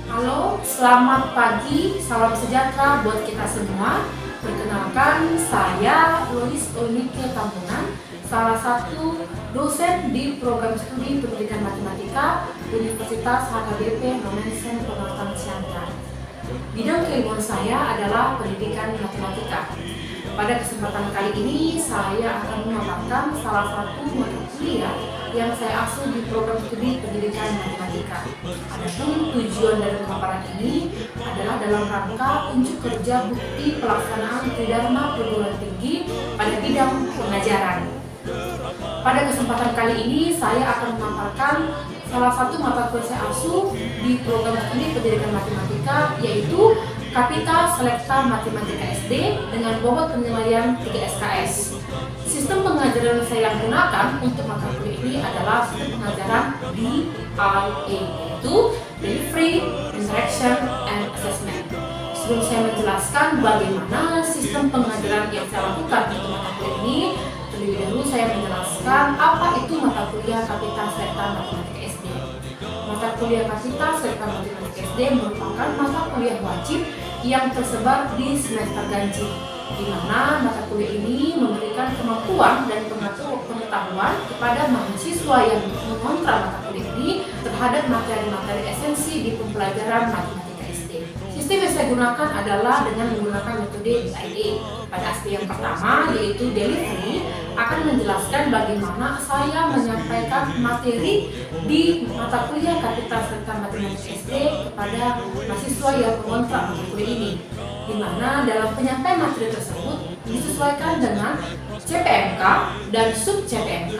Halo, selamat pagi, salam sejahtera buat kita semua. Perkenalkan, saya Lois Olnike Tambunan, salah satu dosen di program studi pendidikan matematika Universitas HKBP Nomensen Pematang Siantar. Bidang keilmuan saya adalah pendidikan matematika. Pada kesempatan kali ini, saya akan memaparkan salah satu mata kuliah yang saya asuh di program studi pendidikan matematika. Adapun tujuan dari pemaparan ini adalah dalam rangka unjuk kerja bukti pelaksanaan Tridharma perguruan tinggi pada bidang pengajaran. Pada kesempatan kali ini, saya akan memaparkan salah satu mata kuliah saya asuh di program studi pendidikan matematika, yaitu Kapita Selekta Matematika SD dengan bobot penilaian 3 SKS. Sistem pengajaran yang saya gunakan untuk mata kuliah ini adalah sistem pengajaran DIA, yaitu Delivery, Interaction, and Assessment. Sebelum saya menjelaskan bagaimana sistem pengajaran yang saya lakukan untuk mata kuliah ini, terlebih dahulu saya menjelaskan apa itu mata kuliah Kapita Selekta Matematika SD. Mata kuliah Kapita Selekta Matematika SD merupakan mata kuliah wajib yang tersebar di semester ganjil, di mana mata kuliah ini memberikan kemampuan dan pengetahuan kepada mahasiswa yang mengontra mata kuliah ini terhadap materi-materi esensi di pembelajaran matematika SD. Sistem yang saya gunakan adalah dengan menggunakan metode DIA. Pada aspek yang pertama, yaitu delivery, akan menjelaskan bagaimana saya menyampaikan materi di mata kuliah Kapita Selekta Matematika SD kepada mahasiswa yang mengontrak mata kuliah ini, di mana dalam penyampaian materi tersebut disesuaikan dengan CPMK dan sub CPMK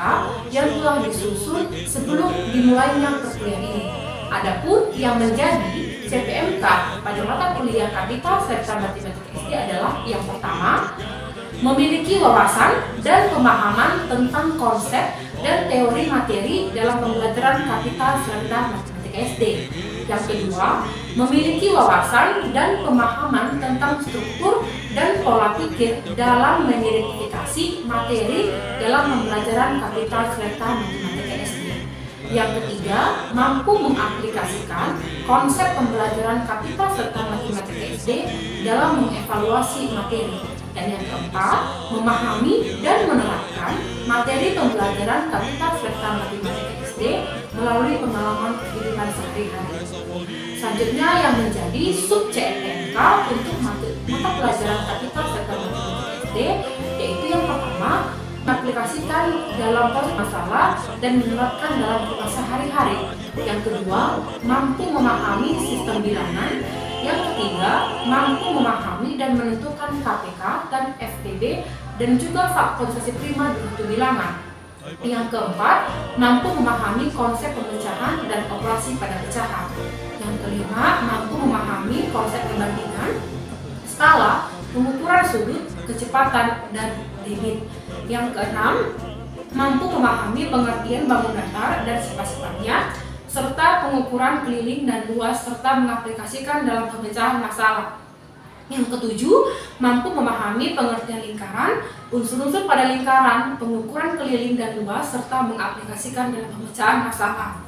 yang telah disusun sebelum dimulainya perkuliahan ini. Adapun yang menjadi CPMK pada mata kuliah Kapita Selekta Matematika SD adalah yang pertama, memiliki wawasan dan pemahaman tentang konsep dan teori materi dalam pembelajaran Kapita Selekta Matematika SD. Yang kedua, memiliki wawasan dan pemahaman tentang struktur dan pola pikir dalam mengidentifikasi materi dalam pembelajaran Kapita Selekta Matematika SD. Yang ketiga, mampu mengaplikasikan konsep pembelajaran Kapita Selekta Matematika SD dalam mengevaluasi materi. Dan yang keempat, memahami dan menerapkan materi pembelajaran Kapita Selekta Matematika SD melalui pengalaman kehidupan sehari-hari. Selanjutnya yang menjadi sub CPMK untuk mata pelajaran Kapita Selekta Matematika SD, yaitu yang pertama, mengaplikasikan dalam proses masalah dan menerapkan dalam kehidupan sehari-hari. Yang kedua, mampu memahami sistem bilangan. Yang ketiga, mampu memahami dan menentukan KPK dan FTB dan juga faktorisasi prima di suatu bilangan. Yang keempat, mampu memahami konsep pemecahan dan operasi pada pecahan. Yang kelima, mampu memahami konsep perbandingan, skala, pengukuran sudut, kecepatan, dan limit. Yang keenam, mampu memahami pengertian bangun datar dan sifat-sifatnya, serta pengukuran keliling dan luas, serta mengaplikasikan dalam pemecahan masalah. Yang ketujuh, mampu memahami pengertian lingkaran, unsur-unsur pada lingkaran, pengukuran keliling dan luas, serta mengaplikasikan dalam pemecahan masalah.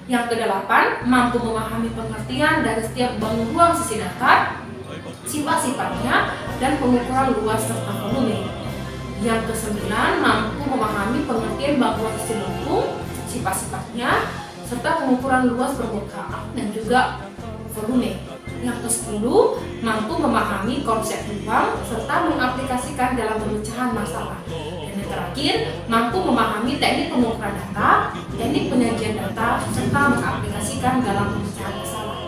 Yang kedelapan, mampu memahami pengertian dari setiap bangun ruang sisi datar, sifat-sifatnya, dan pengukuran luas serta volume. Yang kesembilan, mampu memahami pengertian bangunan sisi lengkung, sifat-sifatnya, serta pengukuran luas permukaan dan juga volume. Yang ke-10, mampu memahami konsep ruang serta mengaplikasikan dalam pemecahan masalah. Dan yang terakhir, mampu memahami teknik pengukuran data, teknik penyajian data, serta mengaplikasikan dalam pemecahan masalah.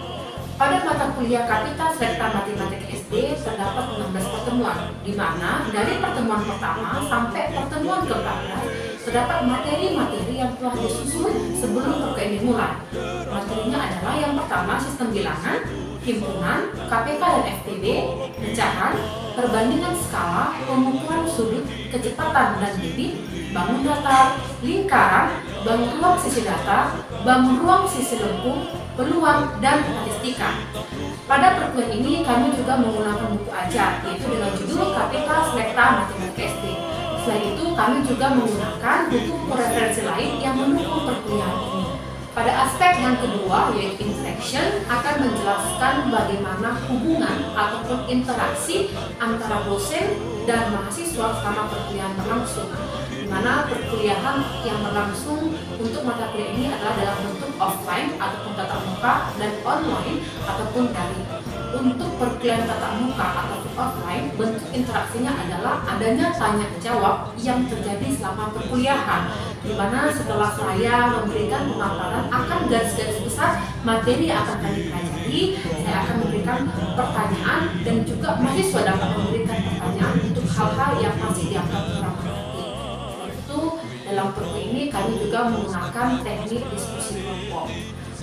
Pada mata kuliah Kapita Selekta Matematika SD terdapat 16 pertemuan, di mana dari pertemuan pertama sampai pertemuan ke-14 terdapat materi-materi yang telah disusun sebelum perkuliahan dimulai. Materinya adalah yang pertama sistem bilangan, himpunan, KPK dan FTB, pecahan, perbandingan skala, pengukuran sudut, kecepatan dan debit, bangun datar, lingkaran, bangun ruang sisi datar, bangun ruang sisi lengkung, peluang, dan statistika. Pada perkuliahan ini kami juga menggunakan buku ajar, yaitu dengan judul Kapita Selekta Matematika SD. Selain itu kami juga menggunakan buku referensi lain yang mendukung perkuliahan ini. Pada aspek yang kedua, yaitu interaction, akan menjelaskan bagaimana hubungan ataupun interaksi antara dosen dan mahasiswa selama perkuliahan berlangsung. Di mana perkuliahan yang berlangsung untuk mata kuliah ini adalah dalam bentuk offline ataupun tatap muka dan online ataupun daring. Untuk perkuliahan tatap muka ataupun offline, bentuk interaksinya adalah adanya tanya jawab yang terjadi selama perkuliahan, di mana setelah saya memberikan pemaparan akan garis-garis besar materi yang akan kami pelajari, saya akan memberikan pertanyaan dan juga mahasiswa dapat memberikan pertanyaan untuk hal-hal yang masih dianggap kurang mengerti. Itu dalam perkuliahan ini kami juga menggunakan teknik diskusi kelompok.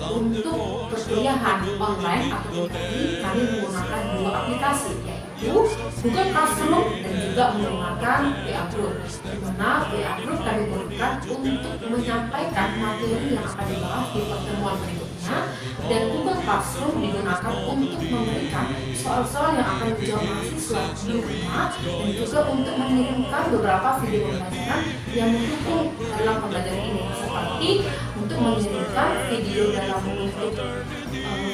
Untuk perkuliahan online atau daring, kami menggunakan dua aplikasi, yaitu Google Classroom dan juga menggunakan WA Group. Di mana WA Group kami gunakan untuk menyampaikan materi yang akan dibahas di pertemuan berikutnya, dan Google Classroom digunakan untuk memberikan soal-soal yang akan dijawab mahasiswa di rumah dan juga untuk mengirimkan beberapa video pembelajaran yang mendukung dalam pembelajaran ini, seperti untuk mengirimkan video dalam bentuk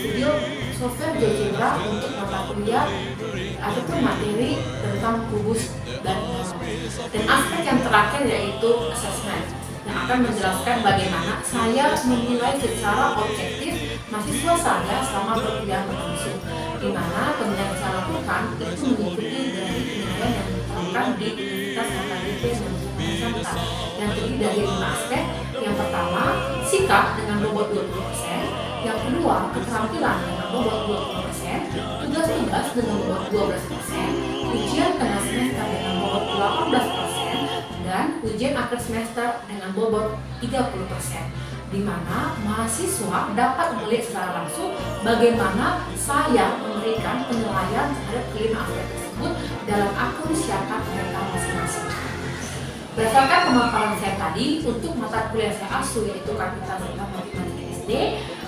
video software GeoGebra untuk mata kuliah ataupun materi tentang kubus dan aspek yang terakhir yaitu assessment yang akan menjelaskan bagaimana saya menilai secara objektif mahasiswa saya selama perkuliahan berlangsung, di mana penilaian yang saya lakukan itu mengikuti dari penilaian yang diterapkan di Universitas HKBP dan Universitas yang terdiri dari 5 aspek. Yang pertama, sikap dengan bobot 20%, yang kedua, keterampilan dengan bobot 20%, tugas-tugas dengan bobot 12%, ujian tengah semester dengan bobot 18%, dan ujian akhir semester dengan bobot 30%, di mana mahasiswa dapat melihat secara langsung bagaimana saya memberikan penilaian terhadap kelima aspek tersebut dalam akun siaran mereka masing-masing. Berdasarkan pemaparan saya tadi, untuk mata kuliah saya asuh yaitu Kapital Sekolah Matematika SD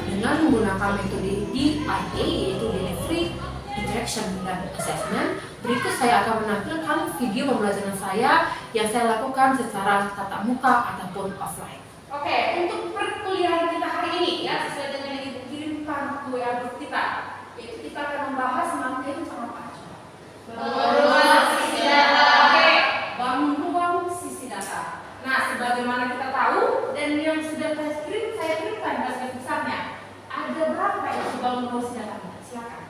dengan menggunakan metode DIA, yaitu Delivery, Interaction, dan Assessment, berikut saya akan menampilkan video pembelajaran saya yang saya lakukan secara tatap muka ataupun offline. Oke, untuk perkuliahan kita hari ini ya, sesuai dengan yang dikirimkan ke WA Group kita, yaitu kita akan membahas materi apa? Bangun sisi data. Oke, bangun ruang sisi data. Nah, sebagaimana kita tahu dan yang sudah saya kirimkan garis besarnya, ada berapa itu bangun ruang sisi data? Silakan.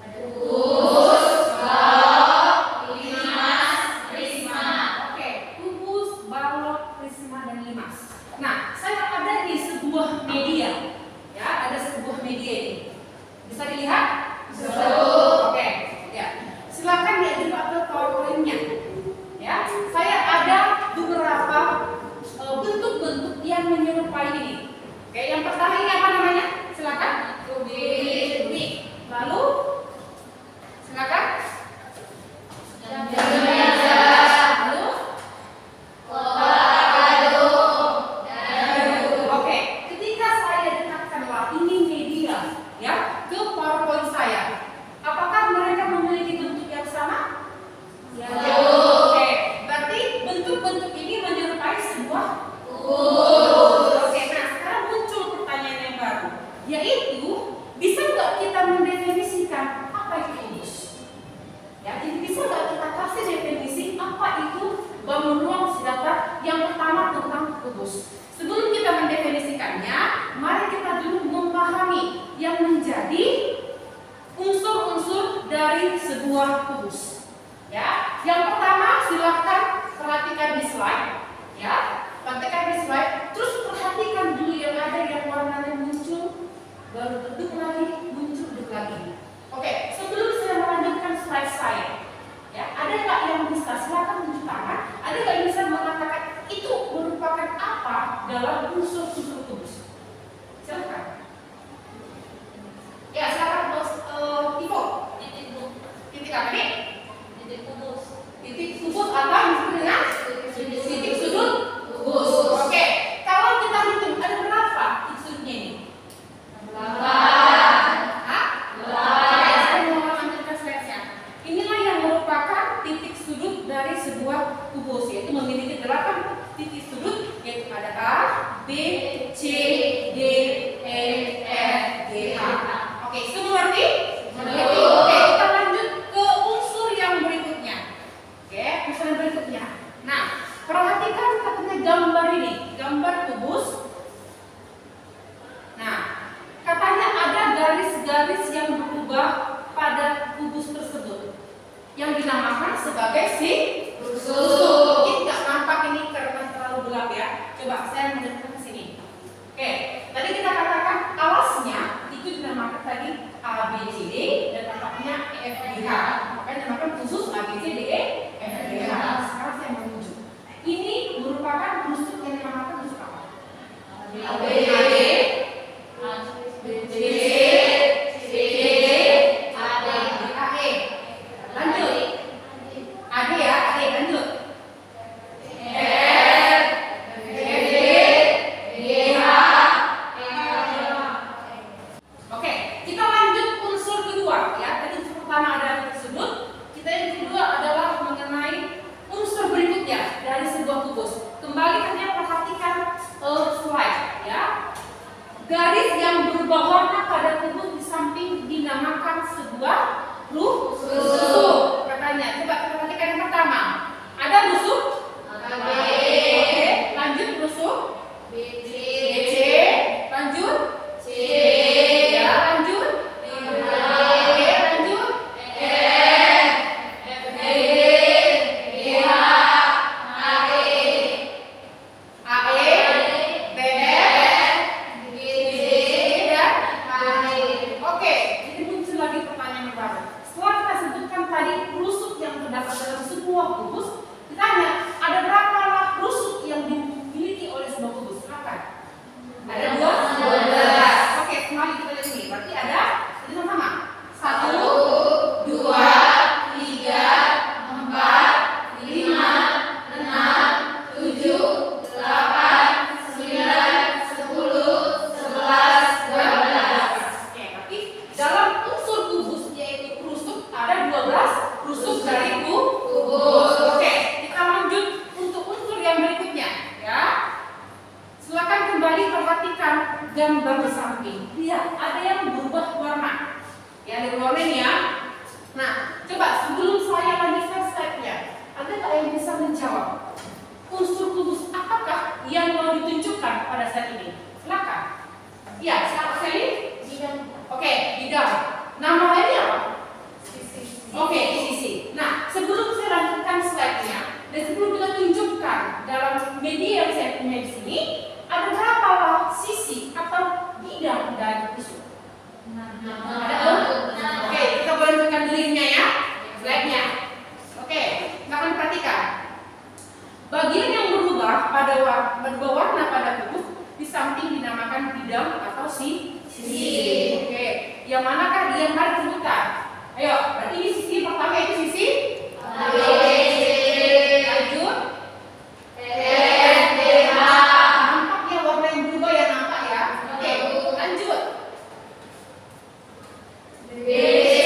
Ada kubus, balok, limas, prisma. Oke, kubus, balok, prisma, dan limas. Nah, saya ada di sebuah media, ya, ada sebuah media ini. Bisa dilihat? Bisa. Oke, ya. Silakan diajak ke PowerPoint-nya. Ya, saya ada beberapa bentuk-bentuk yang menyerupai ini. Oke, yang pertama ini apa namanya? Silakan. Kubik. Lalu, silakan. Lalu, oke, ketika saya dekatkanlah ini media, ya, ke PowerPoint saya, apakah mereka memiliki bentuk yang sama? Ya. Oke, berarti bentuk-bentuk ini menyerupai sebuah kubus. Oke, nah sekarang muncul pertanyaan yang baru, yaitu bisa nggak kita mendefinisikan apa itu kubus? Ya, jadi bisa nggak kita kasih definisi apa itu bangun ruang sisi data? Yang pertama tentang kubus. Sebelum kita mendefinisikannya, mari kita dulu memahami yang menjadi unsur-unsur dari sebuah kubus. Ya, yang pertama silahkan perhatikan di slide. Ya, perhatikan di slide. Terus perhatikan dulu yang ada yang warnanya muncul, baru redup lagi, muncul, redup lagi. Oke, sebelum saya melanjutkan slide saya, ya, ada nggak yang bisa silakan tunjuk tangan? Ada nggak yang bisa mengatakan itu merupakan apa dalam unsur-unsur kubus? Silakan. Ya, silakan bos. Ivo. Titik apa nih? Titik kubus. Titik kubus apa disebut dengan titik sudut kubus. Oke, kalau kita hitung ada berapa titik sudutnya ini? 8. Hah? 8. Saya mau lanjutkan slide-nya. Inilah yang merupakan titik sudut dari sebuah kubus, yaitu memiliki 8 titik sudut, yaitu ada A, B, C, D, gelap ya. Coba saya menunjukkan ke sini. Oke, tadi kita katakan alasnya itu dinamakan tadi A B C D dan tampaknya E F G H. Makanya dinamakan khusus A B C D E F G H. Sekarang saya mau tunjuk. Ini merupakan rusuk yang dinamakan rusuk apa? A B C D garis yang berubah warna pada kubus di samping dinamakan sebuah rusuk. Katanya, coba kita perhatikan yang pertama. Ada rusuk Oke, lanjut rusuk BC, lanjut C, ya lanjut Oke, lanjut F, G, H, Oke, jadi muncul lagi pertanyaan yang baru. Setelah kita sebutkan tadi rusuk yang terdapat dalam sebuah kubus, ditanya ada berapa rusuk yang dimiliki oleh sebuah kubus? Berapa? Ada 12. Oke, kembali kita lihat sini. Berarti ada, jadi sama-sama. 1, 2, 3, 4, 5, 6, 7, 8, 9, 10, 11, 12. Dalam unsur kubus yaitu rusuk ada 12 rusuk dari kubus. Oke, kita lanjut untuk unsur yang berikutnya ya. Silakan kembali perhatikan gambar di samping. Lihat, ada yang berubah warna. Ya, ada warna ini ya. Nah, coba sebelum saya lanjutkan slide-nya, ada nggak yang bisa menjawab unsur kubus apakah yang mau ditunjukkan pada saat ini? Silakan. Ya, silakan Sally. Oke, bidang. Nama lainnya apa? Oke, sisi. Nah, sebelum saya lanjutkan slide-nya dan sebelum kita tunjukkan dalam media yang saya punya di sini, ada berapa sisi atau bidang dari rusuk? Ada? Oke, kita boleh tunjukkan dulunya ya, slide-nya. Oke, kita akan perhatikan. Bagian yang berubah warna pada kubus di samping dinamakan bidang atau sisi. Oke, yang manakah yang harus disebutkan? Ayo, berarti ini sisi pertama itu sisi A, B, C, lanjut F, G, H. Nampak ya warna yang berubah ya, nampak ya. Oke, lanjut B, C,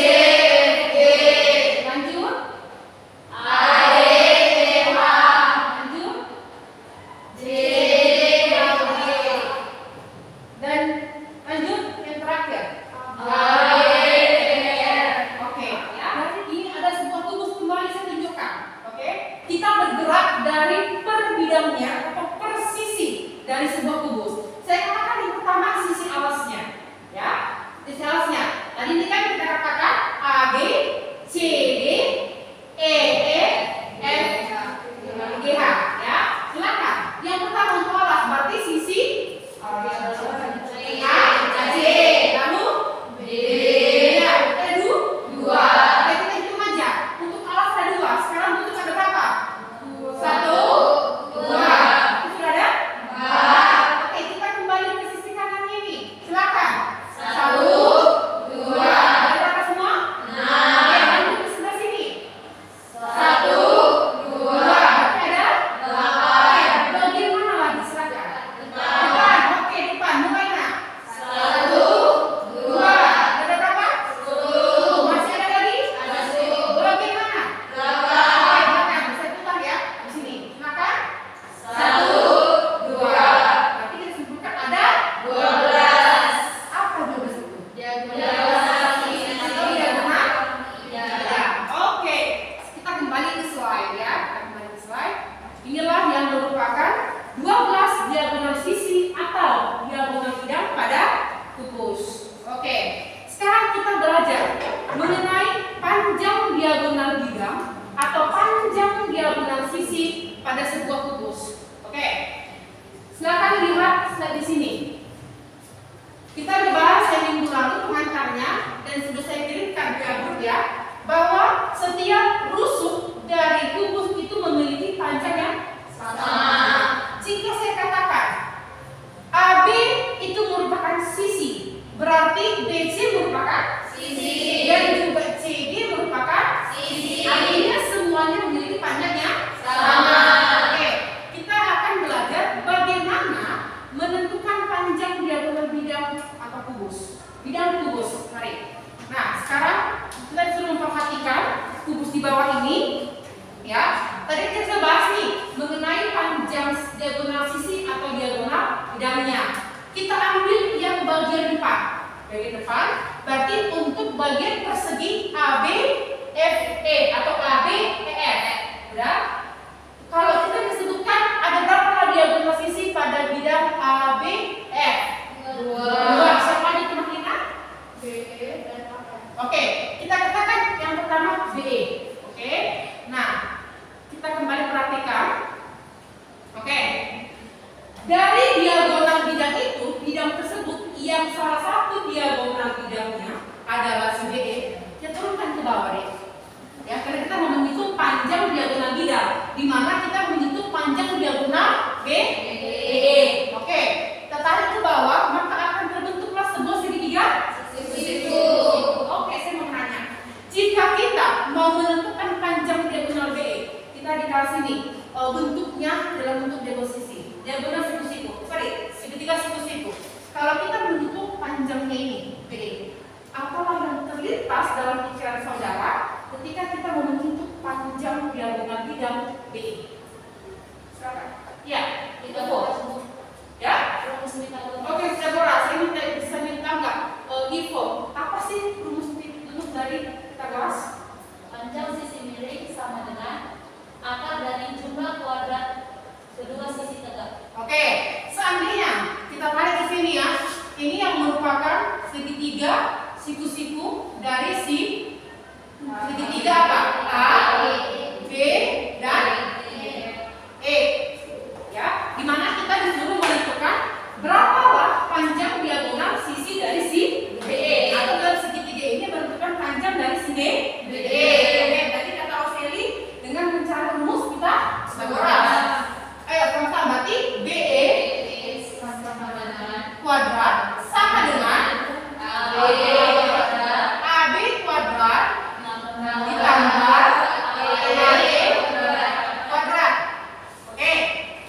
G, lanjut A, D, E, H, lanjut J, K, L, dan lanjut yang terakhir Oke, ya. Berarti ini ada sebuah kubus, kembali saya tunjukkan. Oke, kita bergerak dari per bidangnya atau per sisi dari sebuah kubus. Saya katakan yang pertama sisi alasnya, ya. Sisi alasnya. Tadi ini kan kita katakan A, B, C, D, E, F, G, H, ya. Silakan. Yang pertama untuk alas berarti sisi A, C, lalu B, ada dua. Oke, kita hitung aja. Untuk alas ada 2. Sekarang untuk ada berapa? 1, 2. Itu sudah ada? 4. lihat di sini. Kita udah bahas yang minggu lalu pengantarnya dan sudah saya kirimkan ke grup ya, bahwa setiap rusuk dari kubus itu memiliki panjang yang sama. Jika saya katakan AB itu merupakan sisi, berarti BC merupakan sisi dan juga CD merupakan sisi. Artinya semuanya memiliki panjang yang sama. Oke, kita akan belajar bagaimana menentukan panjang diagonal bidang atau kubus. Bidang kubus, mari. Nah, sekarang kita sudah memperhatikan kubus di bawah ini, ya. Tadi kita bahas nih mengenai panjang diagonal sisi atau diagonal bidangnya. Kita ambil yang bagian depan. Bagian depan berarti untuk bagian persegi AB FE atau AB EF. Udah? Kalau kita disebutkan ada berapa diagonal sisi pada bidang AB F? Dua. Siapa di tengah kita? BE dan AK. Oke, kita katakan yang pertama BE. Oke. Nah, kita kembali perhatikan. Oke. Dari diagonal bidang itu, bidang tersebut yang salah satu diagonal bidangnya adalah si BE, kita turunkan ke bawah deh. Ya, karena kita mau menghitung panjang diagonal bidang, di mana kita menghitung panjang diagonal BE. Oke, kita tarik ke bawah, maka akan terbentuklah sebuah segitiga. Oke, saya mau nanya, jika kita mau menentukan panjang diagonal BE, kita dikasih nih bentuknya dalam bentuk diagonal sisi, diagonal siku-siku, segitiga siku-siku. Kalau kita menghitung panjangnya ini BE, apalah yang terlintas dalam pikiran saudara ketika kita mau menghitung panjang diagonal bidang BE? Silakan. Ya, itu ya. Oke, Deborah, saya minta nggak info apa sih rumus dari Pythagoras? Panjang sisi miring sama dengan akar dari jumlah kuadrat kedua sisi tegak. Oke, seandainya kita tarik di sini ya, ini yang merupakan segitiga siku-siku dari si segitiga apa? A, B, dan E. Ya, dimana kita disuruh menentukan berapalah panjang diagonal sisi dari si BE, atau dalam segitiga ini menentukan panjang dari si BE. Oke, tadi kata Oseli dengan mencari rumus kita Pythagoras. Ayo, sama berarti BE kuadrat sama dengan AB kuadrat ditambah AE kuadrat. Oke,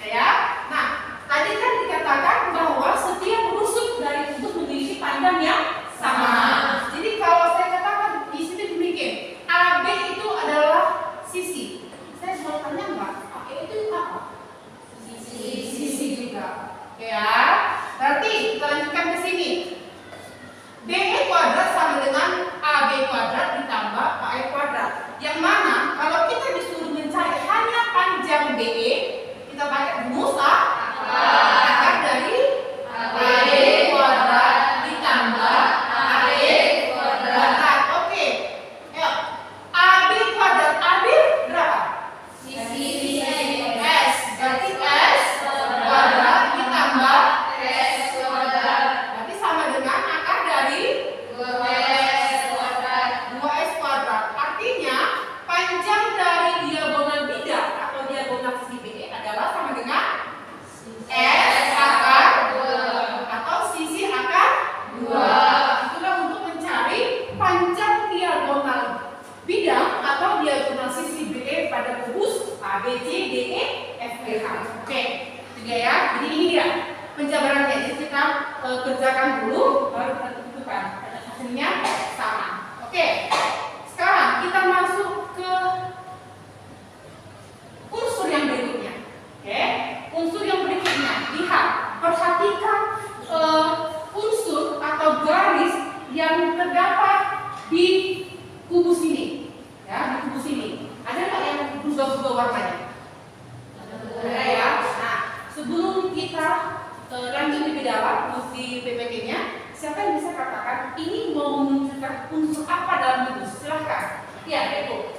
ya. Nah, tadi kan dikatakan bahwa setiap rusuk dari kubus memiliki panjang yang sama. Jadi kalau saya katakan di sini demikian, AB itu adalah sisi. Saya mau tanya nggak? AE itu apa? Sisi juga. Ya. Berarti kita lanjutkan ke sini. BE kuadrat sama dengan AB kuadrat ditambah AE kuadrat. Yang mana kalau kita disuruh mencari hanya panjang BE, kita pakai rumus akar dari AB kuadrat ditambah AE kuadrat. Oke. Ayo. AB kuadrat, AB berapa? Sisi S. Berarti S kuadrat ditambah S kuadrat berarti sama dengan akar dari 2S kuadrat. 2S kuadrat. Artinya panjang dari diagonal bidang atau diagonal sisi BE adalah sama dengan S akar 2 atau sisi akar 2. Itulah untuk mencari panjang diagonal bidang atau diagonal sisi BE pada kubus ABCDE FGH. Oke, tiga ya. Jadi ini dia penjabarannya. Jadi kita kerjakan dulu baru kita tentukan. Hasilnya sama. Oke. Sekarang kita masuk ke unsur yang berikutnya. Oke. Unsur yang berikutnya. Lihat, perhatikan unsur atau garis yang terdapat di kubus ini. Ya, di kubus ini. Ada nggak yang berubah-ubah warnanya? Ada ya. Nah, sebelum kita lanjut lebih dalam di PPT-nya, siapa yang bisa katakan ini mau menunjukkan unsur apa dalam kubus? Silahkan. Ya, itu.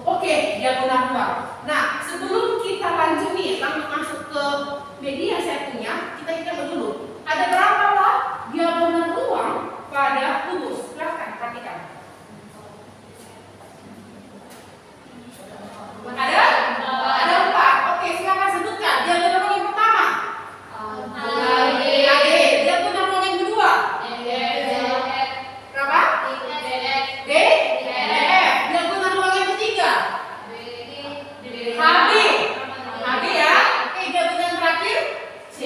Oke, diagonal 2. Nah, sebelum kita lanjut nih, langsung masuk ke media saya punya, kita hitung dulu. Ada berapa lah diagonal ruang pada kubus? Silahkan perhatikan. Ada 4. Oke, silakan sebutkan diagonal ruang yang pertama. AD. Diagonal ruang yang kedua. Berapa? D. F. Diagonal ruang yang ketiga. HB. HB ya. Oke, diagonal yang terakhir. C.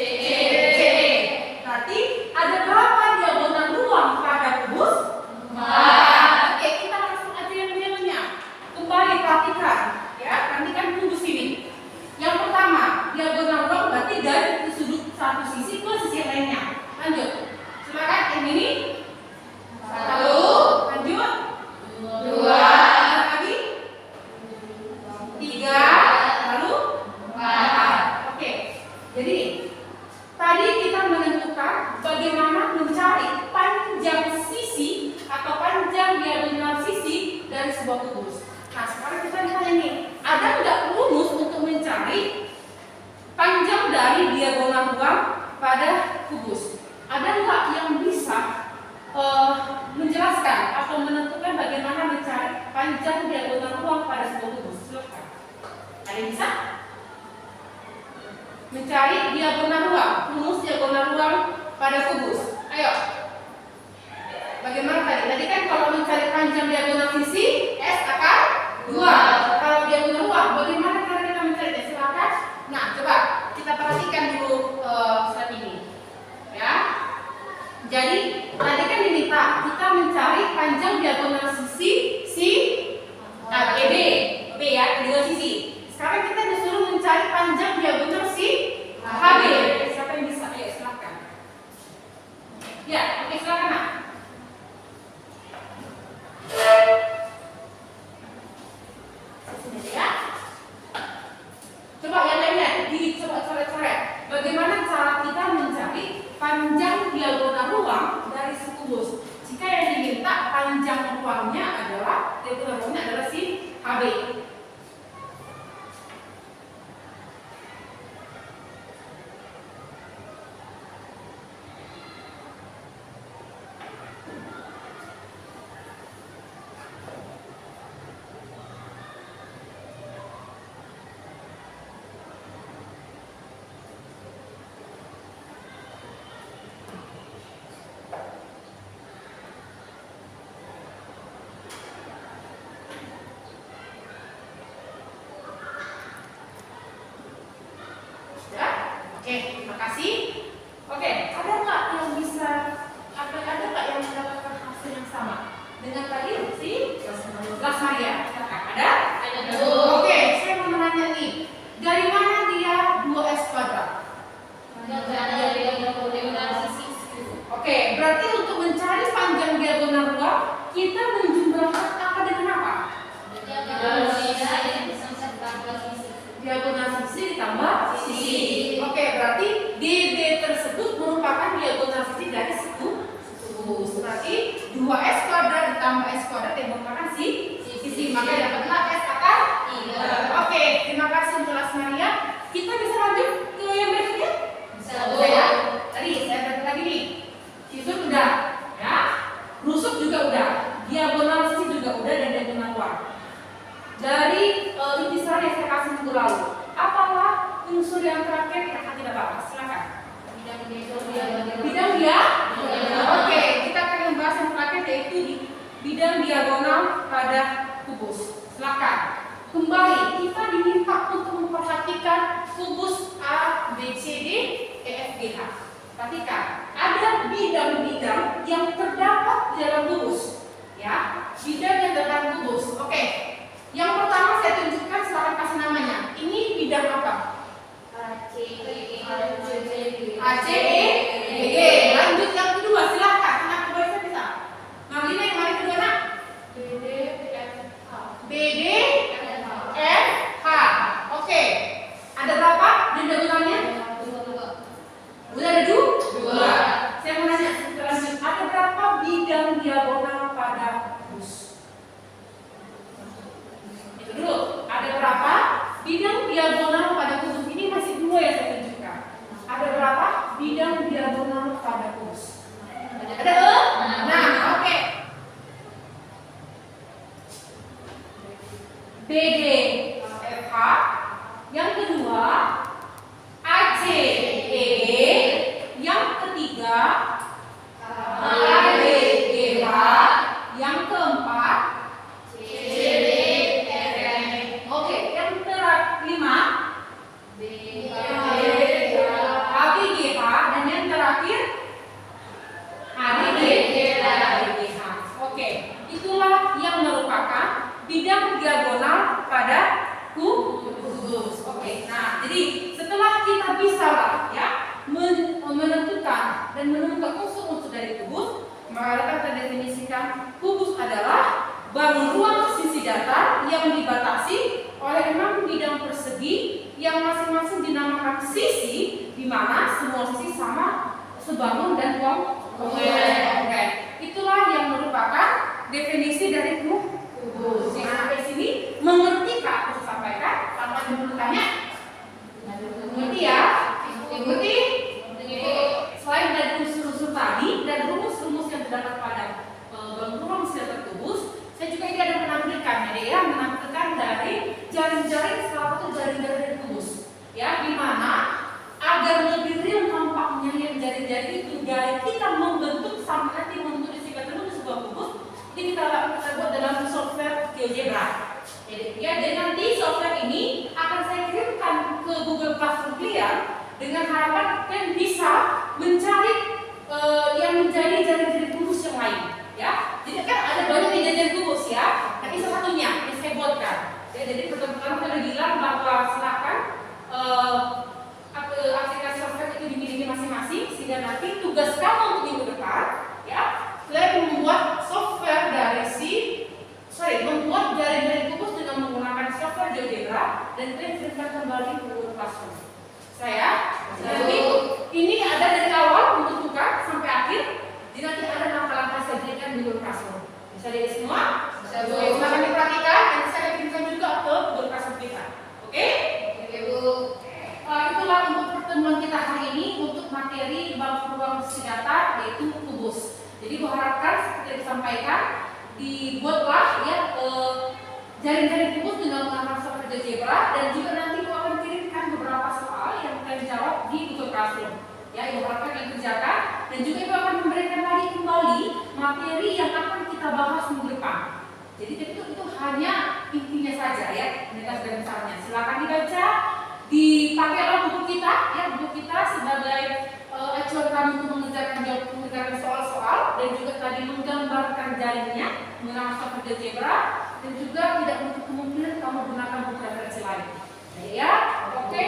Berarti ada berapa diagonal ruang pada kubus? 4. Oke, kita langsung aja yang nilainya. Kembali perhatikan, ya, perhatikan kubus ini. Yang pertama, diagonal ruang berarti dari sudut satu sisi ke sisi lainnya. Lanjut. Silakan yang ini. 1. Lanjut. 2. Lagi. 3. Lalu 4. Oke. Jadi tadi kita menentukan bagaimana mencari panjang sisi atau panjang diagonal sisi dari sebuah kubus. Nah, sekarang kita lihat ini. Ada nggak rumus untuk mencari panjang dari diagonal ruang pada kubus? Ada nggak yang bisa menjelaskan atau menentukan bagaimana mencari panjang diagonal ruang pada sebuah kubus? Silakan. Ada yang bisa? Mencari diagonal ruang, rumus diagonal ruang pada kubus. Ayo. Bagaimana tadi? Tadi kan kalau mencari panjang diagonal sisi, S akan 2. Kalau diagonal ruang, bagaimana cara kita mencarinya? Silakan. Nah, coba kita perhatikan dulu slide ini. Ya. Jadi, tadi kan diminta kita mencari panjang diagonal sisi ABD. B ya, kedua sisi. Sekarang kita disuruh mencari panjang diagonal si HB. Siapa yang bisa? Ayo, silakan. Ya, oke, silakan, Nak. Ya. Coba yang lainnya, coba coret-coret. Bagaimana cara kita mencari panjang diagonal ruang dari sekubus? Jika yang diminta panjang ruangnya adalah diagonal ruangnya adalah si HB. Oke, terima kasih. Oke, ada nggak yang bisa, ada nggak yang mendapatkan hasil yang sama dengan tadi si Las Maria? Ada? Oke, saya mau menanya nih, dari mana dia 2S kuadrat? Oke, berarti untuk mencari panjang diagonal ruang kita menjumlahkan apa dengan apa? Diagonal sisi ditambah sisi. Oke, berarti DB tersebut merupakan diagonal sisi dari sekubus. Berarti 2S kuadrat ditambah S kuadrat yang merupakan sisi. Maka dapatlah S akan 3. Oke, terima kasih untuk Las Maria. Kita bisa lanjut ke yang berikutnya? Bisa ya. Tadi saya dapat lagi nih. Sisut udah, ya. Rusuk juga udah. Diagonal sisi juga udah dan diagonal ruang. Dari intisari yang saya kasih minggu lalu, apalah unsur yang terakhir yang akan kita bahas? Silakan. Bidang dia. Oke, kita akan membahas yang terakhir yaitu di bidang diagonal pada kubus. Silakan. Kembali kita diminta untuk memperhatikan kubus A, B, C, D, E, F, G, H. Perhatikan, ada bidang-bidang yang terdapat di dalam kubus. Ya, bidang yang dalam kubus. Oke. Yang pertama saya tunjukkan, silakan kasih namanya. Ini bidang apa? A, C, E, G. Lanjut yang kedua, silakan. Anak kedua saya bisa. Marlina yang mana kedua, Nak? B, D, F, H. Oke. Ada berapa diagonalnya? Udah ada 2. Saya mau nanya selanjutnya, ada berapa bidang diagonal pada kubus? Dulu, ada berapa bidang diagonal pada kubus? Ini masih 2 yang saya tunjukkan. BDFH. Yang kedua ACEE. Yang ketiga ABGH. Yang keempat CDFM. Oke, yang kelima ABGH, dan yang terakhir ABGH. Oke, itulah yang merupakan bidang diagonal pada kubus. Oke, nah jadi setelah kita bisa lah ya menentukan dan menemukan unsur-unsur dari kubus, maka kita definisikan kubus adalah bangun ruang sisi datar yang dibatasi oleh 6 bidang persegi yang masing-masing dinamakan sisi, di mana semua sisi sama sebangun dan kongruent. Itulah yang merupakan definisi dari kubus. Nah, sampai sini mengerti Kak aku sampaikan? Tanpa dulu tanya. Mengerti ya? Mengerti? Selain dari unsur-unsur tadi dan rumus-rumus yang terdapat pada ruang sisi kubus, saya juga ini ada menampilkan ya, menampilkan dari jaring-jaring salah satu jaring-jaring dari kubus. Ya, di mana agar lebih real nampaknya yang jaring-jaring itu dari kita membentuk sampai nanti membentuk isi terbentuk sebuah kubus, ini kita buat dalam software GeoGebra. Jadi ya, dan nanti software ini akan saya kirimkan ke Google Classroom kalian dengan harapan kalian bisa mencari yang menjadi jaring-jaring kubus yang lain. Ya, jadi kan ada banyak jaring kubus ya. Tapi salah satunya yang saya buatkan. Ya, jadi pertama kita bilang bahwa silakan aplikasi software itu dimiliki masing-masing, sehingga nanti tugas kamu untuk minggu depan, ya, kalian membuat software membuat jaring-jaring kubus dengan menggunakan software GeoGebra dan kalian kirimkan kembali ke Google Classroom. Jadi ini ada dari awal untuk buka sampai akhir. Jadi nanti ada langkah-langkah saya berikan di Google Classroom. Bisa dilihat semua? Silakan diperhatikan dan saya kirimkan juga ke Google Classroom kita. Oke? Oke, Bu. Itulah untuk pertemuan kita hari ini untuk materi bangun ruang sisi datar, yaitu kubus. Jadi mengharapkan seperti yang disampaikan, dibuatlah ya jaring-jaring kubus dengan menggunakan software GeoGebra, dan juga nanti aku akan kirimkan beberapa soal yang kalian jawab di Google Classroom. Ya, ibu harapkan yang kerjakan, dan juga ibu akan memberikan lagi kembali materi yang akan kita bahas minggu depan. Jadi itu hanya intinya saja ya, mereka sudah misalnya. Silakan dibaca, dipakailah buku kita ya, buku kita sebagai acuan kami untuk mengerjakan soal-soal, dan juga tadi menggambarkan jaringnya menggunakan software GeoGebra, dan juga tidak menutup kemungkinan kamu gunakan buku referensi lain. Ya, oke.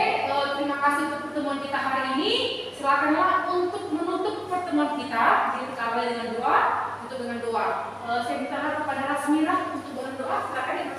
Terima kasih untuk pertemuan kita hari ini. Silakanlah untuk menutup pertemuan kita. Kita awali dengan doa, tutup dengan doa. Saya minta kepada Rasmirah untuk dengan doa. Silakan.